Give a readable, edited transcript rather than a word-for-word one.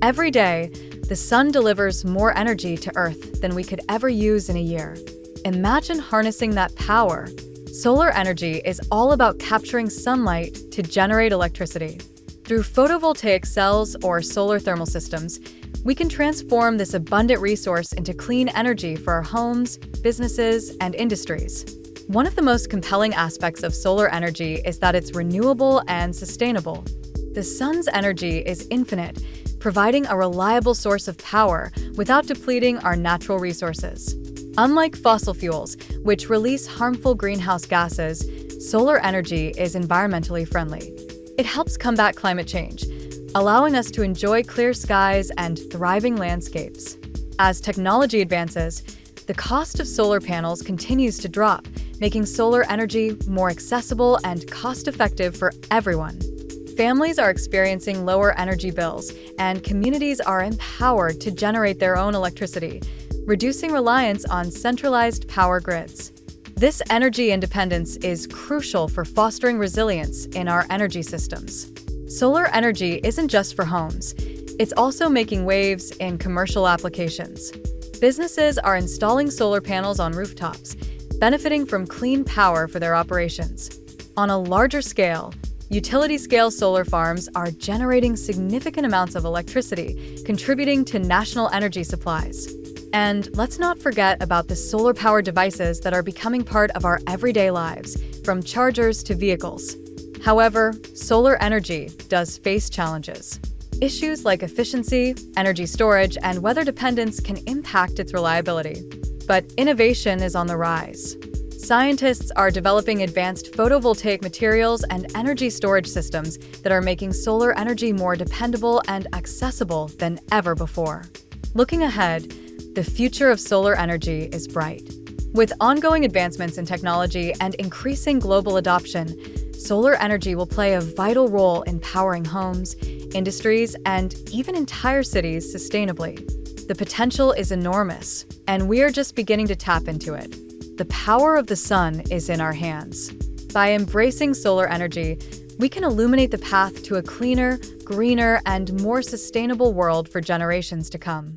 Every day, the sun delivers more energy to Earth than we could ever use in a year. Imagine harnessing that power. Solar energy is all about capturing sunlight to generate electricity. Through photovoltaic cells or solar thermal systems, we can transform this abundant resource into clean energy for our homes, businesses, and industries. One of the most compelling aspects of solar energy is that it's renewable and sustainable. The sun's energy is infinite, providing a reliable source of power without depleting our natural resources. Unlike fossil fuels, which release harmful greenhouse gases, solar energy is environmentally friendly. It helps combat climate change, allowing us to enjoy clear skies and thriving landscapes. As technology advances, the cost of solar panels continues to drop, making solar energy more accessible and cost-effective for everyone. Families are experiencing lower energy bills, and communities are empowered to generate their own electricity, reducing reliance on centralized power grids. This energy independence is crucial for fostering resilience in our energy systems. Solar energy isn't just for homes, it's also making waves in commercial applications. Businesses are installing solar panels on rooftops, benefiting from clean power for their operations. On a larger scale, utility-scale solar farms are generating significant amounts of electricity, contributing to national energy supplies. And let's not forget about the solar-powered devices that are becoming part of our everyday lives, from chargers to vehicles. However, solar energy does face challenges. Issues like efficiency, energy storage, and weather dependence can impact its reliability. But innovation is on the rise. Scientists are developing advanced photovoltaic materials and energy storage systems that are making solar energy more dependable and accessible than ever before. Looking ahead, the future of solar energy is bright. With ongoing advancements in technology and increasing global adoption, solar energy will play a vital role in powering homes, industries, and even entire cities sustainably. The potential is enormous, and we are just beginning to tap into it. The power of the sun is in our hands. By embracing solar energy, we can illuminate the path to a cleaner, greener, and more sustainable world for generations to come.